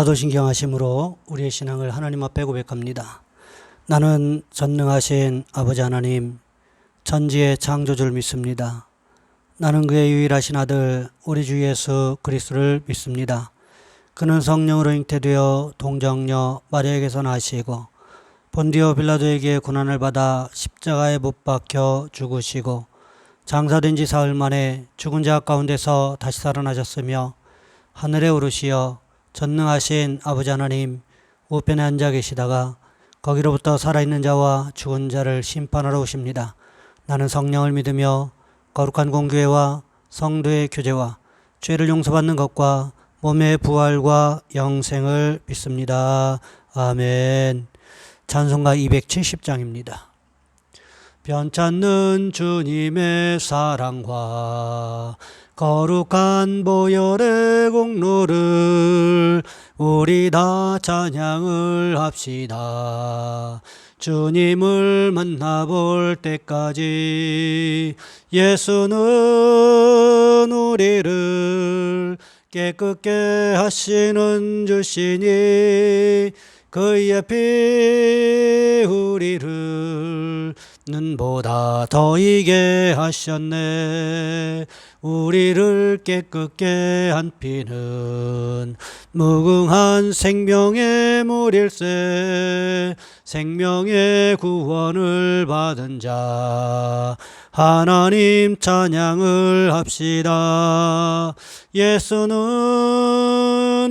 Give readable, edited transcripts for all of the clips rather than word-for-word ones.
사도신경 하심으로 우리의 신앙을 하나님 앞에 고백합니다. 나는 전능하신 아버지 하나님, 천지의 창조주를 믿습니다. 나는 그의 유일하신 아들 우리 주 예수 그리스도를 믿습니다. 그는 성령으로 잉태되어 동정녀 마리아에게서 나시고 본디오 빌라도에게 고난을 받아 십자가에 못 박혀 죽으시고 장사된 지 사흘 만에 죽은 자 가운데서 다시 살아나셨으며 하늘에 오르시어 전능하신 아버지 하나님 우편에 앉아 계시다가 거기로부터 살아있는 자와 죽은 자를 심판하러 오십니다. 나는 성령을 믿으며 거룩한 공교회와 성도의 교제와 죄를 용서받는 것과 몸의 부활과 영생을 믿습니다. 아멘. 찬송가 270장입니다. 변찮는 주님의 사랑과 거룩한 보혈의 공로를 우리 다 찬양을 합시다. 주님을 만나볼 때까지 예수는 우리를 깨끗게 하시는 주시니 그의 피 우리를 눈보다 더 이게 하셨네. 우리를 깨끗게 한 피는 무궁한 생명의 물일세. 생명의 구원을 받은 자 하나님 찬양을 합시다. 예수는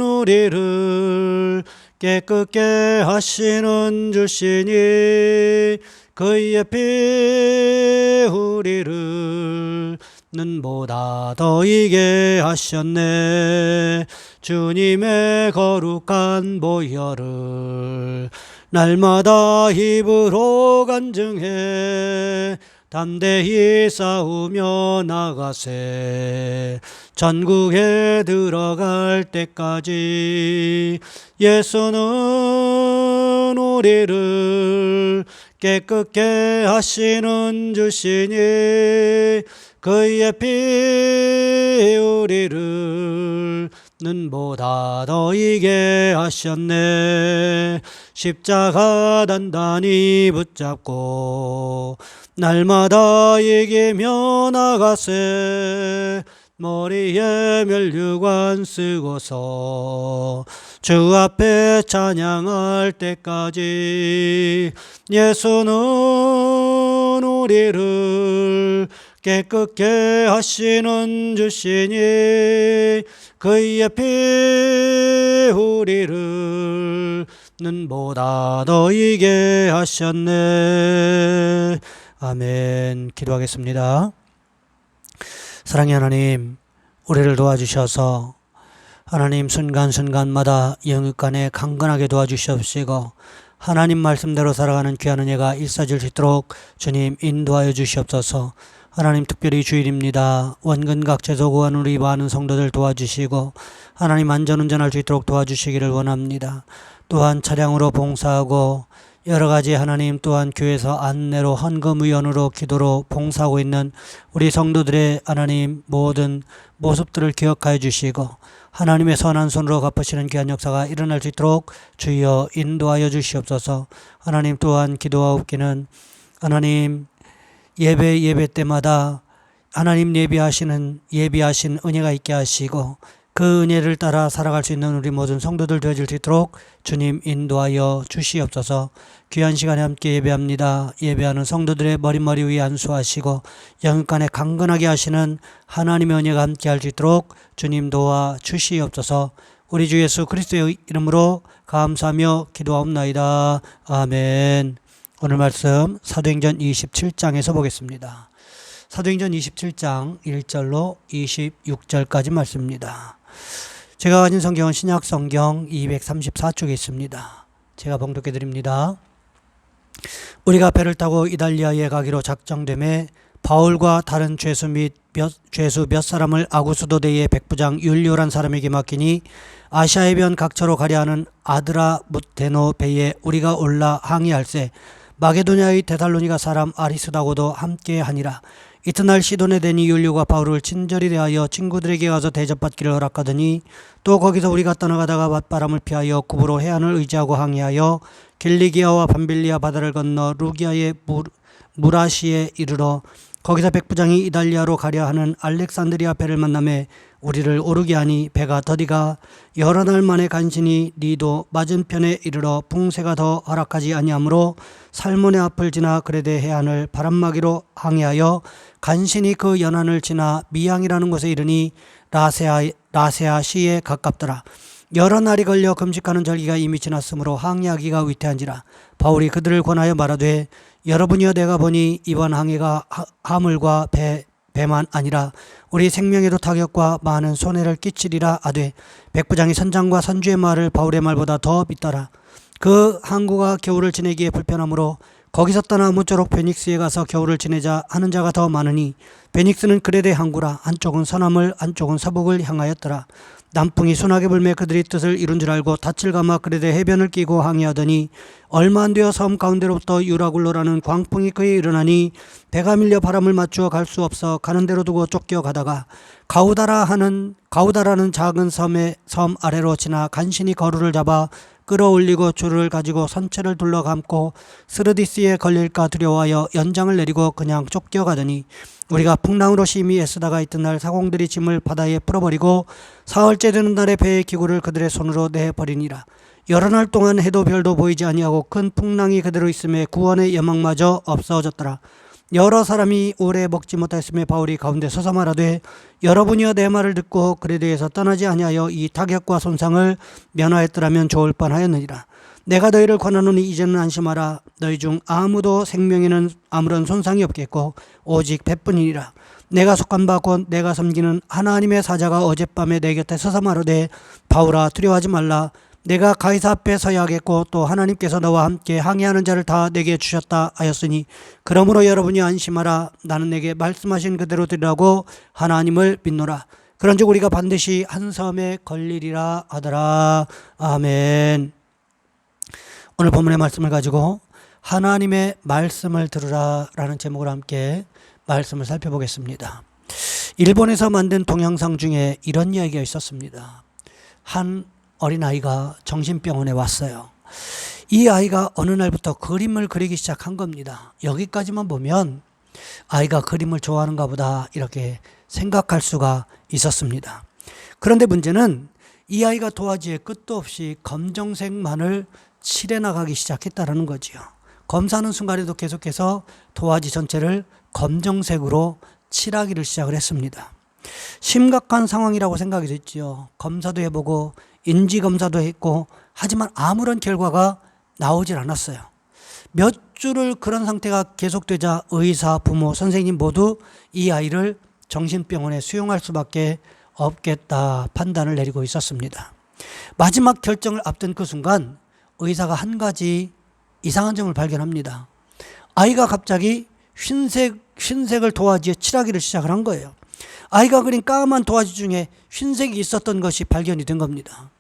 우리를 깨끗게 하시는 주시니 그의 피 우리를 눈보다 더 이게 하셨네. 주님의 거룩한 보혈을 날마다 입으로 간증해 담대히 싸우며 나가세. 전국에 들어갈 때까지 예수는 우리를 깨끗게 하시는 주시니 그의 피 우리를 눈보다 더 이게 하셨네. 십자가 단단히 붙잡고 날마다 이기며 나가세. 머리에 면류관 쓰고서 주 앞에 찬양할 때까지 예수는 우리를 깨끗게 하시는 주시니 그의 피 우리를 눈보다 더 이게 하셨네. 아멘. 기도하겠습니다. 사랑의 하나님, 우리를 도와주셔서 하나님 순간순간마다 영육간에 강건하게 도와주시옵시고 하나님 말씀대로 살아가는 귀한 은혜가 일사질 수 있도록 주님 인도하여 주시옵소서. 하나님 특별히 주일입니다. 원근각 제소구원을 우리 많은 성도들 도와주시고 하나님 안전운전할 수 있도록 도와주시기를 원합니다. 또한 차량으로 봉사하고 여러가지 하나님 또한 교회에서 안내로 헌금의원으로 기도로 봉사하고 있는 우리 성도들의 하나님 모든 모습들을 기억하여 주시고 하나님의 선한 손으로 갚으시는 귀한 역사가 일어날 수 있도록 주여 인도하여 주시옵소서. 하나님 또한 기도하옵기는 하나님 예배 때마다 하나님 예비하신 은혜가 있게 하시고 그 은혜를 따라 살아갈 수 있는 우리 모든 성도들 되어질 수 있도록 주님 인도하여 주시옵소서. 귀한 시간에 함께 예배합니다. 예배하는 성도들의 머리 위에 안수하시고 영육간에 강건하게 하시는 하나님의 은혜가 함께 할 수 있도록 주님 도와 주시옵소서. 우리 주 예수 그리스도의 이름으로 감사하며 기도하옵나이다. 아멘. 오늘 말씀 사도행전 27장에서 보겠습니다. 사도행전 27장 1절로 26절까지 말씀입니다. 제가 가진 성경은 신약 성경 234쪽에 있습니다. 제가 봉독해 드립니다. 우리가 배를 타고 이달리아에 가기로 작정됨에 바울과 다른 죄수 몇 사람을 아구수도대의 백부장 율리오란 사람에게 맡기니 아시아 해변 각처로 가려 하는 아드라무테노 배에 우리가 올라 항해할세 마게도냐의 데살로니가 사람 아리스다고도 함께 하니라. 이튿날 시돈에 대니 율리오가 바울을 친절히 대하여 친구들에게 가서 대접받기를 허락하더니 또 거기서 우리가 떠나가다가 맞바람을 피하여 구브로 해안을 의지하고 항해하여 길리기아와 밤빌리아 바다를 건너 루기아의 무라시에 이르러 거기서 백부장이 이달리아로 가려 하는 알렉산드리아 배를 만나매 우리를 오르게 하니 배가 더디가 여러 날 만에 간신히 리도 맞은편에 이르러 풍세가 더 허락하지 아니하므로 살몬의 앞을 지나 그레데 해안을 바람막이로 항해하여 간신히 그 연안을 지나 미양이라는 곳에 이르니 라세아 시에 가깝더라. 여러 날이 걸려 금식하는 절기가 이미 지났으므로 항해하기가 위태한지라. 바울이 그들을 권하여 말하되 여러분이여 내가 보니 이번 항해가 하물과 배만 아니라 우리 생명에도 타격과 많은 손해를 끼치리라 하되 백부장이 선장과 선주의 말을 바울의 말보다 더 믿더라. 그 항구가 겨울을 지내기에 불편하므로 거기서 떠나 무쪼록 베닉스에 가서 겨울을 지내자 하는 자가 더 많으니 베닉스는 그레데 항구라. 한쪽은 서남을 한쪽은 서북을 향하였더라. 남풍이 순하게 불매 그들이 뜻을 이룬 줄 알고 닻을 감아 그레데 해변을 끼고 항해하더니 얼마 안 되어 섬 가운데로부터 유라굴로라는 광풍이 그에 일어나니 배가 밀려 바람을 맞추어 갈 수 없어 가는 대로 두고 쫓겨가다가 가우다라는 작은 섬 아래로 지나 간신히 거루를 잡아 끌어올리고 줄을 가지고 선체를 둘러감고 스르디스에 걸릴까 두려워하여 연장을 내리고 그냥 쫓겨가더니 우리가 풍랑으로 심히 애쓰다가 이튿날 사공들이 짐을 바다에 풀어버리고 사흘째 되는 날에 배의 기구를 그들의 손으로 내버리니라. 여러 날 동안 해도 별도 보이지 아니하고 큰 풍랑이 그대로 있음에 구원의 여망마저 없어졌더라. 여러 사람이 오래 먹지 못하였음에 바울이 가운데 서서 말하되 여러분이여 내 말을 듣고 그레데에서 떠나지 아니하여 이 타격과 손상을 면하였더라면 좋을 뻔하였느니라. 내가 너희를 권하노니 이제는 안심하라. 너희 중 아무도 생명에는 아무런 손상이 없겠고 오직 배뿐이니라. 내가 속한 바 곧 내가 섬기는 하나님의 사자가 어젯밤에 내 곁에 서서 말하되 바울아 두려워하지 말라. 내가 가이사 앞에 서야 하겠고 또 하나님께서 너와 함께 항해하는 자를 다 내게 주셨다 하였으니 그러므로 여러분이 안심하라. 나는 내게 말씀하신 그대로 되리라고 하나님을 믿노라. 그런즉 우리가 반드시 한 섬에 걸리리라 하더라. 아멘. 오늘 본문의 말씀을 가지고 하나님의 말씀을 들으라 라는 제목으로 함께 말씀을 살펴보겠습니다. 일본에서 만든 동영상 중에 이런 이야기가 있었습니다. 한 어린아이가 정신병원에 왔어요. 이 아이가 어느 날부터 그림을 그리기 시작한 겁니다. 여기까지만 보면 아이가 그림을 좋아하는가 보다 이렇게 생각할 수가 있었습니다. 그런데 문제는 이 아이가 도화지에 끝도 없이 검정색만을 칠해나가기 시작했다는 거지요. 검사하는 순간에도 계속해서 도화지 전체를 검정색으로 칠하기를 시작을 했습니다. 심각한 상황이라고 생각이 됐지요. 검사도 해보고 인지검사도 했고 하지만 아무런 결과가 나오질 않았어요. 몇 주를 그런 상태가 계속되자 의사, 부모, 선생님 모두 이 아이를 정신병원에 수용할 수밖에 없겠다 판단을 내리고 있었습니다. 마지막 결정을 앞둔 그 순간 의사가 한 가지 이상한 점을 발견합니다. 아이가 갑자기 흰색을 도화지에 칠하기를 시작을 한 거예요. 아이가 그린 까만 도화지 중에 흰색이 있었던 것이 발견이 된 겁니다.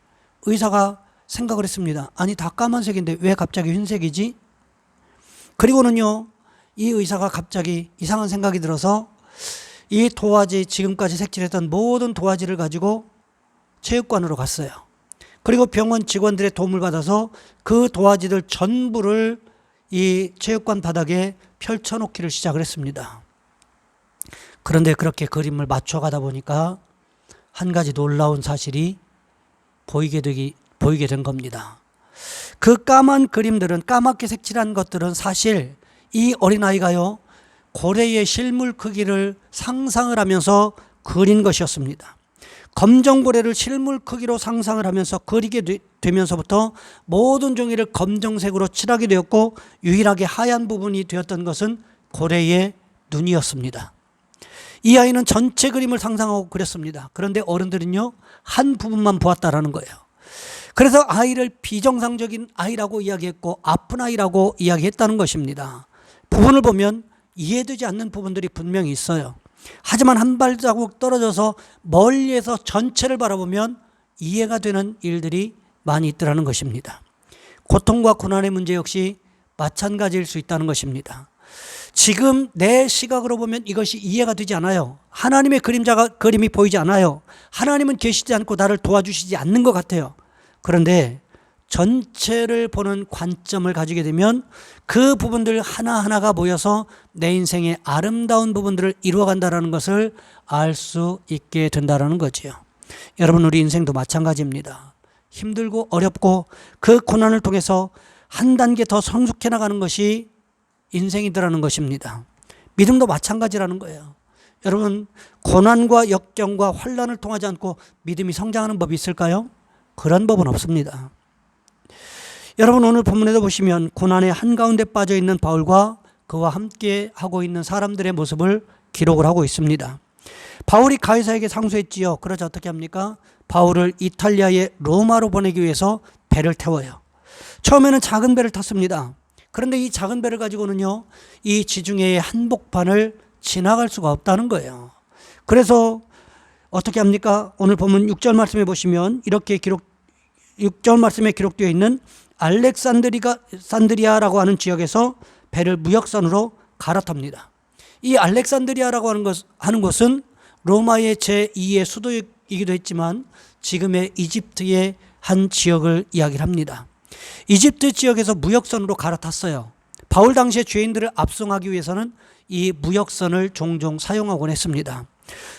의사가 생각을 했습니다. 아니 다 까만색인데 왜 갑자기 흰색이지? 그리고는요 이 의사가 갑자기 이상한 생각이 들어서 이 도화지 지금까지 색칠했던 모든 도화지를 가지고 체육관으로 갔어요. 그리고 병원 직원들의 도움을 받아서 그 도화지들 전부를 이 체육관 바닥에 펼쳐놓기를 시작을 했습니다. 그런데 그렇게 그림을 맞춰가다 보니까 한 가지 놀라운 사실이 보이게 된 겁니다. 그 까만 그림들은 까맣게 색칠한 것들은 사실 이 어린아이가요 고래의 실물 크기를 상상을 하면서 그린 것이었습니다. 검정고래를 실물 크기로 상상을 하면서 그리게 되면서부터 모든 종이를 검정색으로 칠하게 되었고 유일하게 하얀 부분이 되었던 것은 고래의 눈이었습니다. 이 아이는 전체 그림을 상상하고 그렸습니다. 그런데 어른들은요 한 부분만 보았다라는 거예요. 그래서 아이를 비정상적인 아이라고 이야기했고 아픈 아이라고 이야기했다는 것입니다. 부분을 보면 이해되지 않는 부분들이 분명히 있어요. 하지만 한 발자국 떨어져서 멀리에서 전체를 바라보면 이해가 되는 일들이 많이 있더라는 것입니다. 고통과 고난의 문제 역시 마찬가지일 수 있다는 것입니다. 지금 내 시각으로 보면 이것이 이해가 되지 않아요. 하나님의 그림이 보이지 않아요. 하나님은 계시지 않고 나를 도와주시지 않는 것 같아요. 그런데 전체를 보는 관점을 가지게 되면 그 부분들 하나하나가 모여서 내 인생의 아름다운 부분들을 이루어간다는 것을 알 수 있게 된다는 거지요. 여러분, 우리 인생도 마찬가지입니다. 힘들고 어렵고 그 고난을 통해서 한 단계 더 성숙해 나가는 것이 인생이더라는 것입니다. 믿음도 마찬가지라는 거예요. 여러분, 고난과 역경과 환난을 통하지 않고 믿음이 성장하는 법이 있을까요? 그런 법은 없습니다. 여러분, 오늘 본문에도 보시면 고난의 한가운데 빠져 있는 바울과 그와 함께 하고 있는 사람들의 모습을 기록을 하고 있습니다. 바울이 가이사에게 상소했지요. 그러자 어떻게 합니까? 바울을 이탈리아의 로마로 보내기 위해서 배를 태워요. 처음에는 작은 배를 탔습니다. 그런데 이 작은 배를 가지고는요, 이 지중해의 한복판을 지나갈 수가 없다는 거예요. 그래서 어떻게 합니까? 오늘 보면 6절 말씀에 보시면 이렇게 6절 말씀에 기록되어 있는 알렉산드리아라고 하는 지역에서 배를 무역선으로 갈아탑니다. 이 알렉산드리아라고 하는 곳은 로마의 제2의 수도이기도 했지만 지금의 이집트의 한 지역을 이야기를 합니다. 이집트 지역에서 무역선으로 갈아탔어요. 바울 당시에 죄인들을 압송하기 위해서는 이 무역선을 종종 사용하곤 했습니다.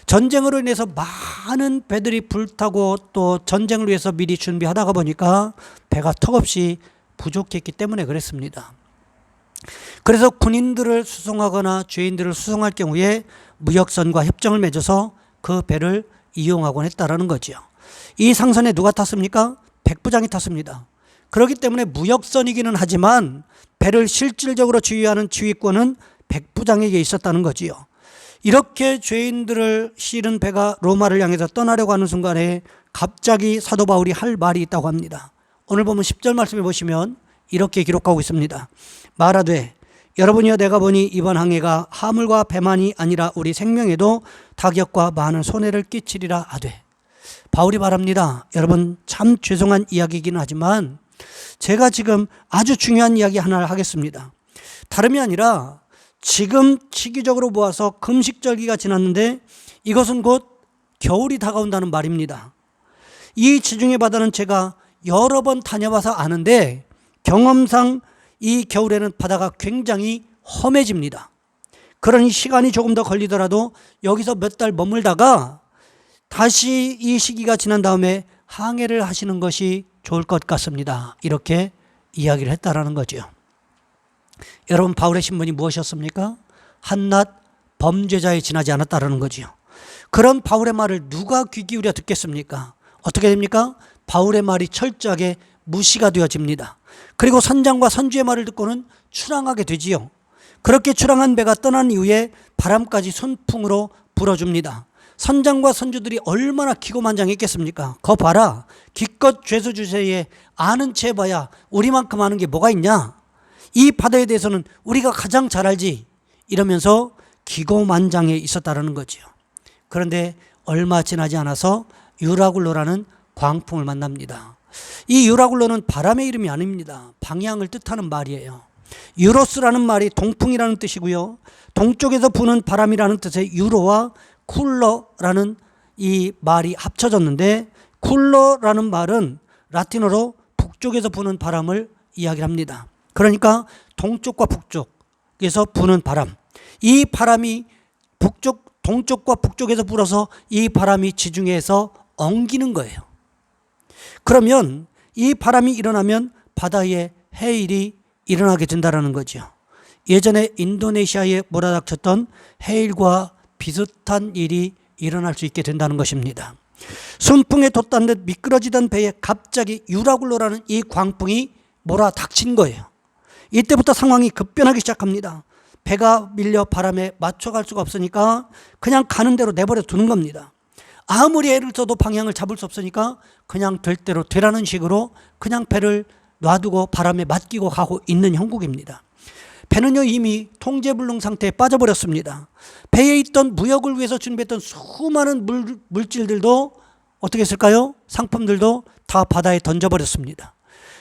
전쟁으로 인해서 많은 배들이 불타고 또 전쟁을 위해서 미리 준비하다가 보니까 배가 턱없이 부족했기 때문에 그랬습니다. 그래서 군인들을 수송하거나 죄인들을 수송할 경우에 무역선과 협정을 맺어서 그 배를 이용하곤 했다라는 거죠. 이 상선에 누가 탔습니까? 백부장이 탔습니다. 그렇기 때문에 무역선이기는 하지만 배를 실질적으로 지휘하는 지휘권은 백부장에게 있었다는 거지요. 이렇게 죄인들을 실은 배가 로마를 향해서 떠나려고 하는 순간에 갑자기 사도 바울이 할 말이 있다고 합니다. 오늘 보면 10절 말씀에 보시면 이렇게 기록하고 있습니다. 말하되 여러분이여 내가 보니 이번 항해가 하물과 배만이 아니라 우리 생명에도 타격과 많은 손해를 끼치리라 하되. 바울이 말합니다. 여러분, 참 죄송한 이야기이긴 하지만 제가 지금 아주 중요한 이야기 하나를 하겠습니다. 다름이 아니라 지금 시기적으로 보아서 금식절기가 지났는데 이것은 곧 겨울이 다가온다는 말입니다. 이 지중해 바다는 제가 여러 번 다녀봐서 아는데 경험상 이 겨울에는 바다가 굉장히 험해집니다. 그러니 시간이 조금 더 걸리더라도 여기서 몇 달 머물다가 다시 이 시기가 지난 다음에 항해를 하시는 것이 좋을 것 같습니다. 이렇게 이야기를 했다라는 거죠. 여러분, 바울의 신분이 무엇이었습니까? 한낱 범죄자에 지나지 않았다라는 거지요. 그런 바울의 말을 누가 귀 기울여 듣겠습니까? 어떻게 됩니까? 바울의 말이 철저하게 무시가 되어집니다. 그리고 선장과 선주의 말을 듣고는 출항하게 되지요. 그렇게 출항한 배가 떠난 이후에 바람까지 순풍으로 불어줍니다. 선장과 선주들이 얼마나 기고만장했겠습니까? 거 봐라, 기껏 죄수 주세에 아는 채 봐야 우리만큼 아는 게 뭐가 있냐? 이 바다에 대해서는 우리가 가장 잘 알지, 이러면서 기고만장해 있었다는 거지요. 그런데 얼마 지나지 않아서 유라굴로라는 광풍을 만납니다. 이 유라굴로는 바람의 이름이 아닙니다. 방향을 뜻하는 말이에요. 유로스라는 말이 동풍이라는 뜻이고요, 동쪽에서 부는 바람이라는 뜻의 유로와 쿨러라는 이 말이 합쳐졌는데, 쿨러라는 말은 라틴어로 북쪽에서 부는 바람을 이야기합니다. 그러니까 동쪽과 북쪽에서 부는 바람, 이 바람이 동쪽과 북쪽에서 불어서 이 바람이 지중해에서 엉기는 거예요. 그러면 이 바람이 일어나면 바다에 해일이 일어나게 된다는 거죠. 예전에 인도네시아에 몰아닥쳤던 해일과 비슷한 일이 일어날 수 있게 된다는 것입니다. 순풍에 돛단 듯 미끄러지던 배에 갑자기 유라굴로라는 이 광풍이 몰아닥친 거예요. 이때부터 상황이 급변하기 시작합니다. 배가 밀려 바람에 맞춰갈 수가 없으니까 그냥 가는 대로 내버려 두는 겁니다. 아무리 애를 써도 방향을 잡을 수 없으니까 그냥 될 대로 되라는 식으로 그냥 배를 놔두고 바람에 맡기고 가고 있는 형국입니다. 배는요, 이미 통제불능 상태에 빠져버렸습니다. 배에 있던 무역을 위해서 준비했던 수많은 물질들도 어떻게 했을까요? 상품들도 다 바다에 던져버렸습니다.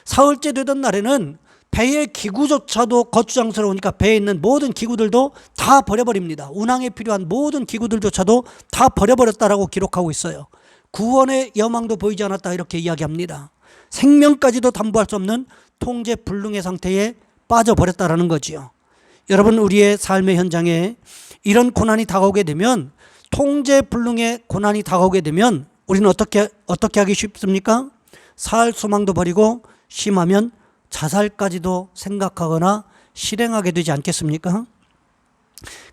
사흘째 되던 날에는 배의 기구조차도 거추장스러우니까 배에 있는 모든 기구들도 다 버려버립니다. 운항에 필요한 모든 기구들조차도 다 버려버렸다라고 기록하고 있어요. 구원의 여망도 보이지 않았다 이렇게 이야기합니다. 생명까지도 담보할 수 없는 통제불능의 상태에 빠져버렸다라는 거지요. 여러분, 우리의 삶의 현장에 이런 고난이 다가오게 되면, 통제불능의 고난이 다가오게 되면 우리는 어떻게 하기 쉽습니까? 살 소망도 버리고 심하면 자살까지도 생각하거나 실행하게 되지 않겠습니까?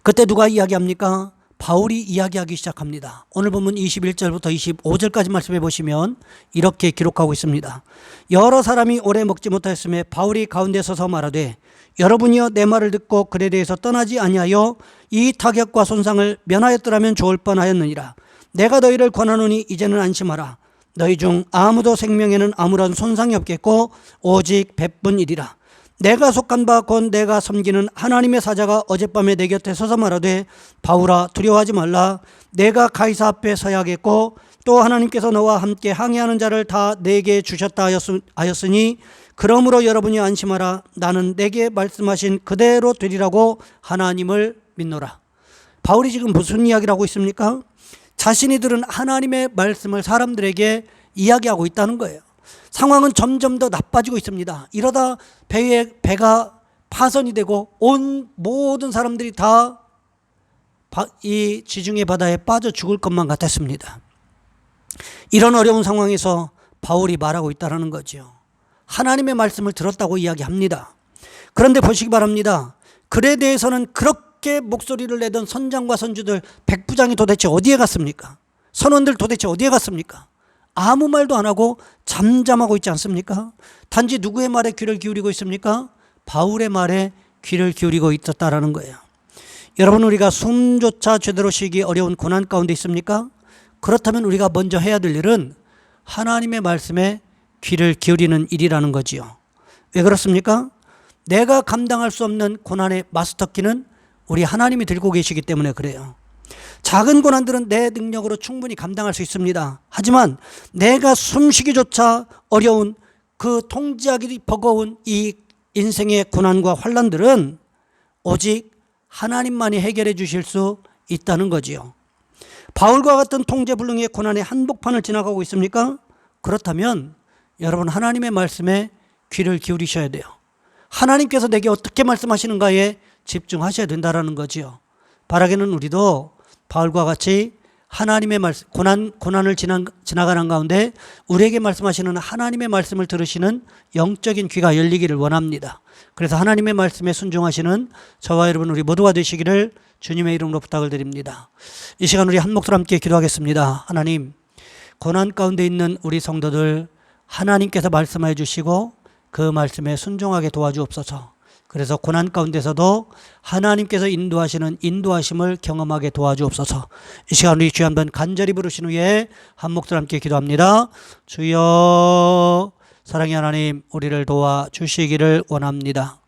그때 누가 이야기합니까? 바울이 이야기하기 시작합니다. 오늘 본문 21절부터 25절까지 말씀해 보시면 이렇게 기록하고 있습니다. 여러 사람이 오래 먹지 못하였음에 바울이 가운데 서서 말하되, 여러분이여 내 말을 듣고 글에 대해서 떠나지 아니하여 이 타격과 손상을 면하였더라면 좋을 뻔하였느니라. 내가 너희를 권하노니 이제는 안심하라. 너희 중 아무도 생명에는 아무런 손상이 없겠고 오직 베뿐이리라. 내가 속한 바 곧 내가 섬기는 하나님의 사자가 어젯밤에 내 곁에 서서 말하되, 바울아 두려워하지 말라. 내가 가이사 앞에 서야겠고 또 하나님께서 너와 함께 항해하는 자를 다 내게 주셨다 하였으니 그러므로 여러분이 안심하라. 나는 내게 말씀하신 그대로 되리라고 하나님을 믿노라. 바울이 지금 무슨 이야기를 하고 있습니까? 자신이 들은 하나님의 말씀을 사람들에게 이야기하고 있다는 거예요. 상황은 점점 더 나빠지고 있습니다. 이러다 배가 파손이 되고 온 모든 사람들이 다 이 지중해 바다에 빠져 죽을 것만 같았습니다. 이런 어려운 상황에서 바울이 말하고 있다는 거죠. 하나님의 말씀을 들었다고 이야기합니다. 그런데 보시기 바랍니다. 글에 대해서는 그렇게 목소리를 내던 선장과 선주들, 백부장이 도대체 어디에 갔습니까? 선원들 도대체 어디에 갔습니까? 아무 말도 안 하고 잠잠하고 있지 않습니까? 단지 누구의 말에 귀를 기울이고 있습니까? 바울의 말에 귀를 기울이고 있었다라는 거예요. 여러분, 우리가 숨조차 제대로 쉬기 어려운 고난 가운데 있습니까? 그렇다면 우리가 먼저 해야 될 일은 하나님의 말씀에 귀를 기울이는 일이라는 거지요. 왜 그렇습니까? 내가 감당할 수 없는 고난의 마스터키는 우리 하나님이 들고 계시기 때문에 그래요. 작은 고난들은 내 능력으로 충분히 감당할 수 있습니다. 하지만 내가 숨쉬기조차 어려운, 그 통제하기 버거운 이 인생의 고난과 환난들은 오직 하나님만이 해결해 주실 수 있다는 거지요. 바울과 같은 통제불능의 고난의 한복판을 지나가고 있습니까? 그렇다면 여러분, 하나님의 말씀에 귀를 기울이셔야 돼요. 하나님께서 내게 어떻게 말씀하시는가에 집중하셔야 된다는 거지요. 바라기는 우리도 바울과 같이 하나님의 말씀, 고난을 지나가는 가운데 우리에게 말씀하시는 하나님의 말씀을 들으시는 영적인 귀가 열리기를 원합니다. 그래서 하나님의 말씀에 순종하시는 저와 여러분, 우리 모두가 되시기를 주님의 이름으로 부탁을 드립니다. 이 시간 우리 한 목소리 함께 기도하겠습니다. 하나님, 고난 가운데 있는 우리 성도들 하나님께서 말씀해 주시고 그 말씀에 순종하게 도와주옵소서. 그래서 고난 가운데서도 하나님께서 인도하시는 인도하심을 경험하게 도와주옵소서. 이 시간 우리 주여 한번 간절히 부르신 후에 한 목소리 함께 기도합니다. 주여, 사랑의 하나님, 우리를 도와주시기를 원합니다.